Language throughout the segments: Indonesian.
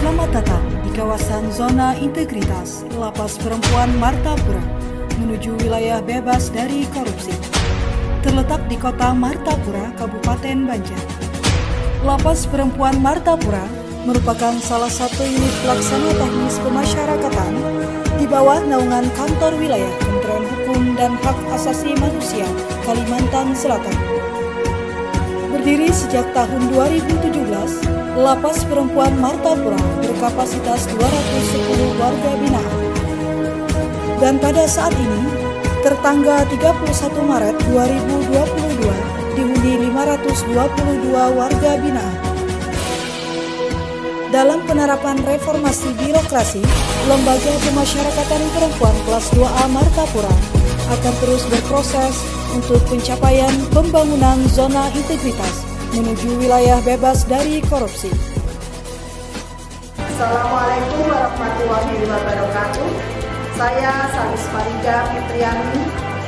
Selamat datang di kawasan zona integritas Lapas Perempuan Martapura menuju wilayah bebas dari korupsi. Terletak di kota Martapura, Kabupaten Banjar. Lapas Perempuan Martapura merupakan salah satu unit pelaksana teknis pemasyarakatan di bawah naungan Kantor Wilayah Kementerian Hukum dan Hak Asasi Manusia Kalimantan Selatan. Berdiri sejak tahun 2017, Lapas Perempuan Martapura berkapasitas 210 warga binaan. Dan pada saat ini, tertanggal 31 Maret 2022, dihuni 522 warga binaan. Dalam penerapan reformasi birokrasi, Lembaga Pemasyarakatan Perempuan kelas 2A Martapura akan terus berproses untuk pencapaian pembangunan zona integritas menuju wilayah bebas dari korupsi. Assalamualaikum warahmatullahi wabarakatuh. Saya Salis Farida Fitriani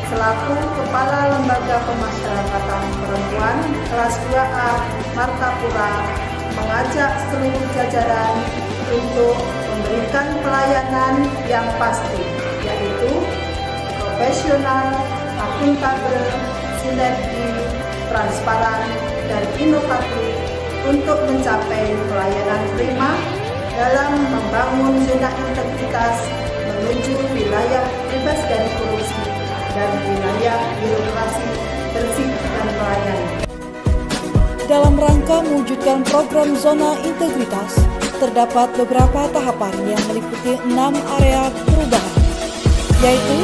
selaku Kepala Lembaga Pemasyarakatan Perempuan kelas 2A Martapura mengajak seluruh jajaran untuk memberikan pelayanan yang pasti, yaitu profesional, akuntabel, sinergi, transparan, dan inovatif untuk mencapai pelayanan prima dalam membangun zona integritas menuju wilayah bebas dari korupsi dan wilayah birokrasi bersih dan pelayanan. Dalam rangka mewujudkan program zona integritas, terdapat beberapa tahapan yang meliputi 6 area perubahan, yaitu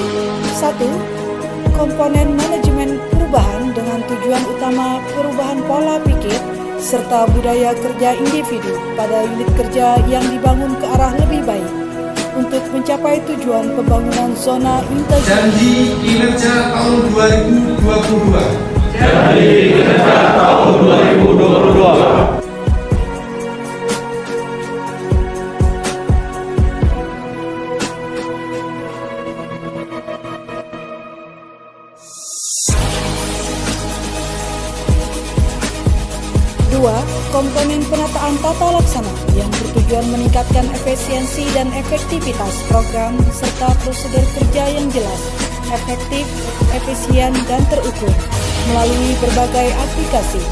1. Komponen manajemen perubahan dengan tujuan utama perubahan pola pikir serta budaya kerja individu pada unit kerja yang dibangun ke arah lebih baik untuk mencapai tujuan pembangunan zona integritas. Janji kinerja tahun 2022. Janji kinerja tahun 2022. 2. Komponen penataan tata laksana yang bertujuan meningkatkan efisiensi dan efektivitas program serta prosedur kerja yang jelas, efektif, efisien, dan terukur melalui berbagai aplikasi.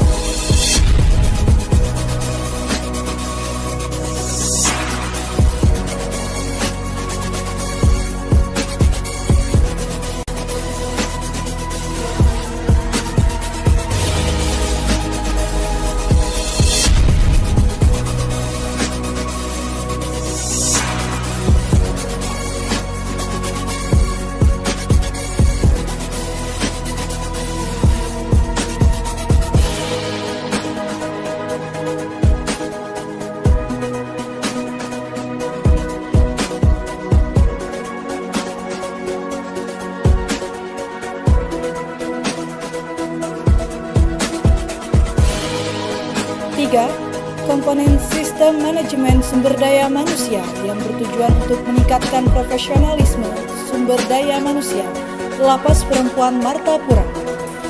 3. Komponen sistem manajemen sumber daya manusia yang bertujuan untuk meningkatkan profesionalisme sumber daya manusia Lapas Perempuan Martapura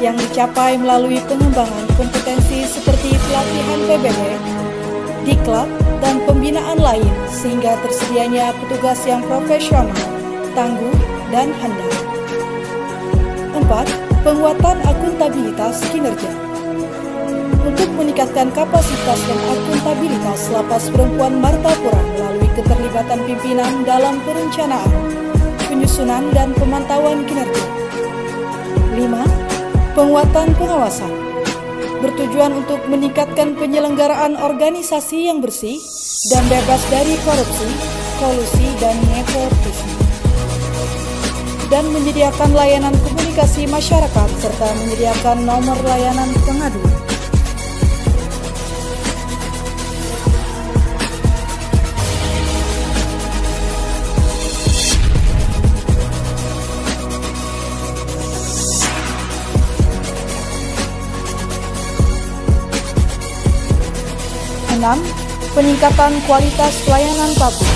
yang dicapai melalui pengembangan kompetensi seperti pelatihan PBB, diklat, dan pembinaan lain sehingga tersedianya petugas yang profesional, tangguh, dan handal. 4. Penguatan akuntabilitas kinerja. Untuk meningkatkan kapasitas dan akuntabilitas Lapas Perempuan Martapura melalui keterlibatan pimpinan dalam perencanaan, penyusunan, dan pemantauan kinerja. 5. Penguatan pengawasan. Bertujuan untuk meningkatkan penyelenggaraan organisasi yang bersih dan bebas dari korupsi, kolusi, dan nepotisme. Dan menyediakan layanan komunikasi masyarakat serta menyediakan nomor layanan pengaduan. 6. Peningkatan kualitas pelayanan publik.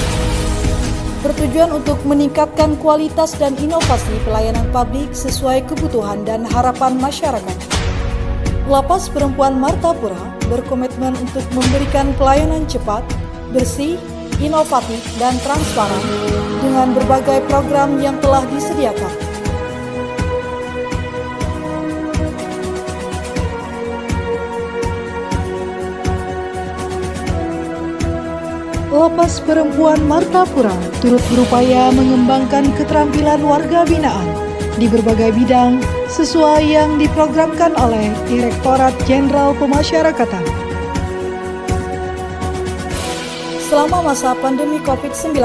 Bertujuan untuk meningkatkan kualitas dan inovasi pelayanan publik sesuai kebutuhan dan harapan masyarakat. Lapas Perempuan Martapura berkomitmen untuk memberikan pelayanan cepat, bersih, inovatif, dan transparan dengan berbagai program yang telah disediakan. Lapas Perempuan Martapura turut berupaya mengembangkan keterampilan warga binaan di berbagai bidang sesuai yang diprogramkan oleh Direktorat Jenderal Pemasyarakatan. Selama masa pandemi COVID-19,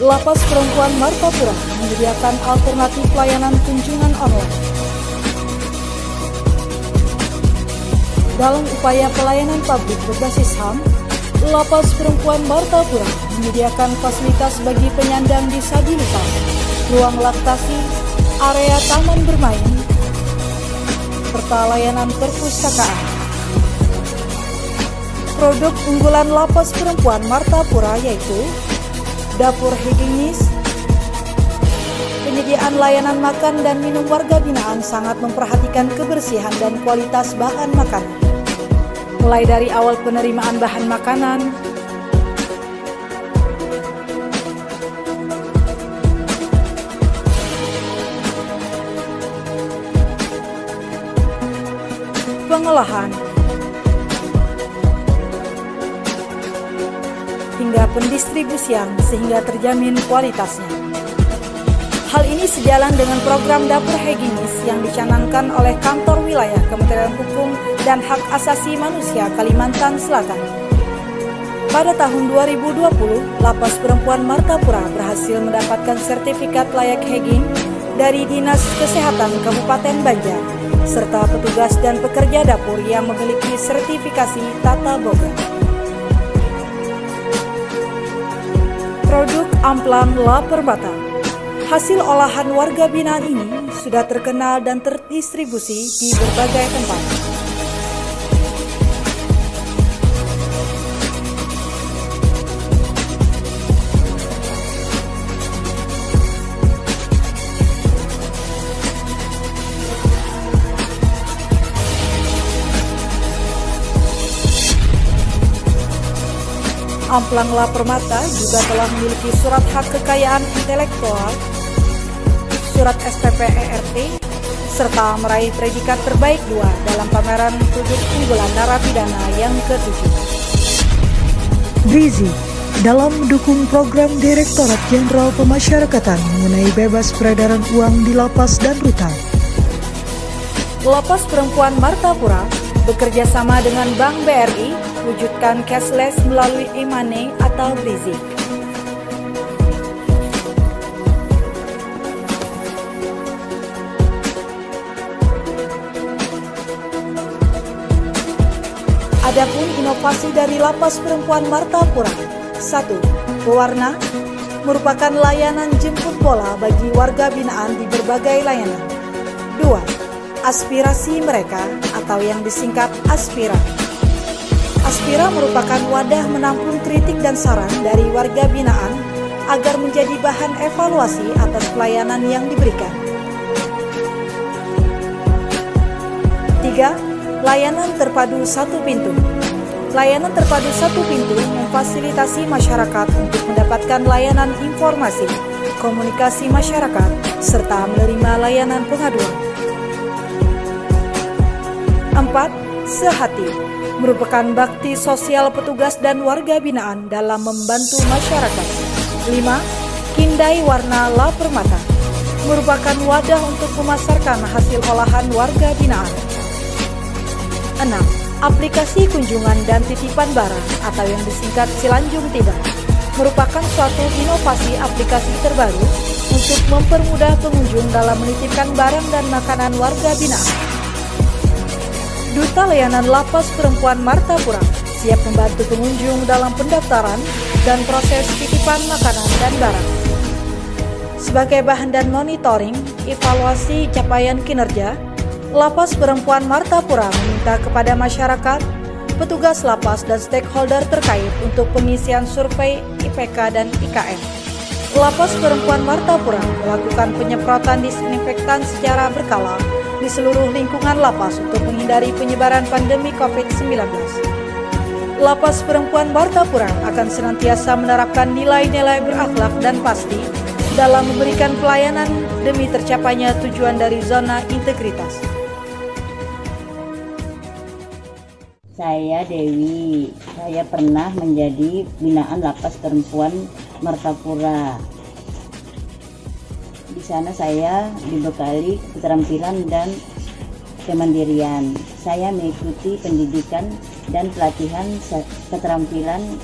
Lapas Perempuan Martapura menyediakan alternatif layanan kunjungan online. Dalam upaya pelayanan publik berbasis HAM, Lapas Perempuan Martapura menyediakan fasilitas bagi penyandang disabilitas, ruang laktasi, area taman bermain, serta layanan perpustakaan. Produk unggulan Lapas Perempuan Martapura yaitu dapur higienis. Penyediaan layanan makan dan minum warga binaan sangat memperhatikan kebersihan dan kualitas bahan makanan. Mulai dari awal penerimaan bahan makanan, pengolahan, hingga pendistribusian sehingga terjamin kualitasnya. Hal ini sejalan dengan program dapur higienis yang dicanangkan oleh Kantor Wilayah Kementerian Hukum dan Hak Asasi Manusia Kalimantan Selatan. Pada tahun 2020, Lapas Perempuan Martapura berhasil mendapatkan sertifikat layak higien dari Dinas Kesehatan Kabupaten Banjar, serta petugas dan pekerja dapur yang memiliki sertifikasi Tata Boga. Produk amplang La Permata. Hasil olahan warga binaan ini sudah terkenal dan terdistribusi di berbagai tempat. Amplang La Permata juga telah memiliki surat hak kekayaan intelektual, surat SPP ERT, serta meraih predikat terbaik 2 dalam pameran produk unggulan narapidana yang ke-7. Brizi, dalam mendukung program Direktorat Jenderal Pemasyarakatan mengenai bebas peredaran uang di lapas dan rutan, Lapas Perempuan Martapura bekerja sama dengan Bank BRI wujudkan cashless melalui e-money atau Brizi. Adapun inovasi dari Lapas Perempuan Martapura: 1. Pewarna merupakan layanan jemput bola bagi warga binaan di berbagai layanan. 2. Aspirasi mereka atau yang disingkat Aspira. Aspira merupakan wadah menampung kritik dan saran dari warga binaan agar menjadi bahan evaluasi atas pelayanan yang diberikan. 3. Layanan terpadu satu pintu. Layanan terpadu satu pintu memfasilitasi masyarakat untuk mendapatkan layanan informasi, komunikasi masyarakat, serta menerima layanan pengaduan. 4. Sehati merupakan bakti sosial petugas dan warga binaan dalam membantu masyarakat. 5. Kindai Warna La Permata merupakan wadah untuk memasarkan hasil olahan warga binaan. 6. Aplikasi kunjungan dan titipan barang atau yang disingkat Cilanjung Tiba merupakan suatu inovasi aplikasi terbaru untuk mempermudah pengunjung dalam menitipkan barang dan makanan warga binaan. Duta Layanan Lapas Perempuan Martapura siap membantu pengunjung dalam pendaftaran dan proses titipan makanan dan barang. Sebagai bahan dan monitoring evaluasi capaian kinerja, Lapas Perempuan Martapura meminta kepada masyarakat, petugas lapas dan stakeholder terkait untuk pengisian survei IPK dan IKM. Lapas Perempuan Martapura melakukan penyemprotan disinfektan secara berkala di seluruh lingkungan lapas untuk menghindari penyebaran pandemi COVID-19. Lapas Perempuan Martapura akan senantiasa menerapkan nilai-nilai berakhlak dan pasti dalam memberikan pelayanan demi tercapainya tujuan dari zona integritas. Saya Dewi, saya pernah menjadi binaan Lapas Perempuan Martapura. Di sana saya dibekali keterampilan dan kemandirian. Saya mengikuti pendidikan dan pelatihan keterampilan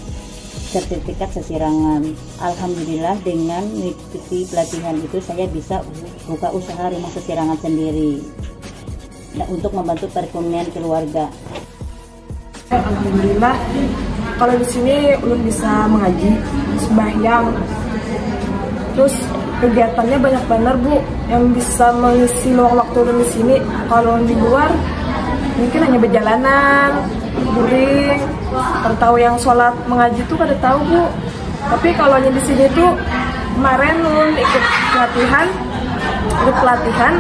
sertifikat sesirangan. Alhamdulillah dengan mengikuti pelatihan itu saya bisa buka usaha rumah sesirangan sendiri untuk membantu perekonomian keluarga. Alhamdulillah, kalau di sini ulun bisa mengaji, sembahyang, terus kegiatannya banyak benar Bu, yang bisa mengisi luang waktu ulun di sini. Kalau di luar mungkin hanya berjalanan, guring, tahu yang sholat mengaji tuh kada tahu Bu. Tapi kalau di sini tuh kemarin ulun ikut pelatihan,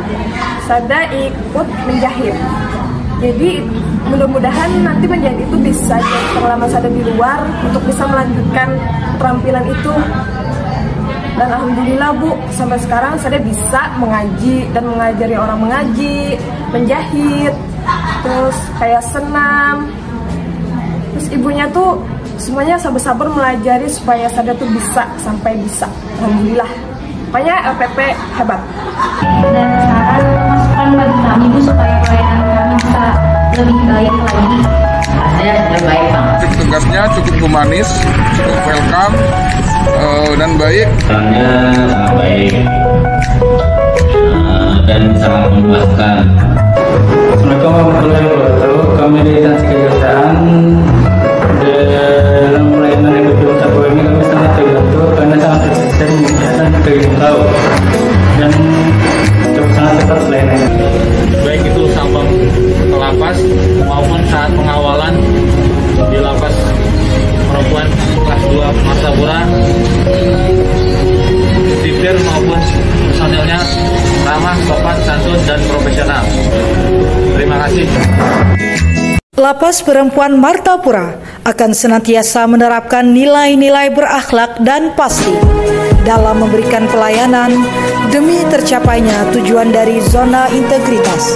saya ikut menjahit. Jadi mudah-mudahan nanti menjahit itu bisa jadi pengalaman saya di luar untuk bisa melanjutkan keterampilan itu. Dan alhamdulillah Bu, sampai sekarang saya bisa mengaji dan mengajari orang mengaji, menjahit, terus kayak senam. Terus ibunya tuh semuanya sabar-sabar melajari supaya saya tuh bisa sampai bisa. Alhamdulillah. Pokoknya LPP hebat. Dan saran masukan bagi kami Bu supaya pelayanan kami bisa lebih baik lagi. Saya sudah baik Bang. Tugasnya cukup humanis, cukup welcome dan baik. Sangat baik dan sangat memuaskan. Assalamualaikum warahmatullahi wabarakatuh. Kami di instansi kejaksaan dalam pelayanan LPP ini kami sangat terbantu karena sangat konsisten dan terjangkau dan sangat cepat pelayanan. Baik itu sabang ke lapas maupun saat pengawalan di Lapas Perempuan kelas 2 Martapura, sipir maupun personilnya ramah, sopan, santun, dan profesional. Terima kasih. Lapas Perempuan Martapura akan senantiasa menerapkan nilai-nilai berakhlak dan pasti dalam memberikan pelayanan demi tercapainya tujuan dari zona integritas.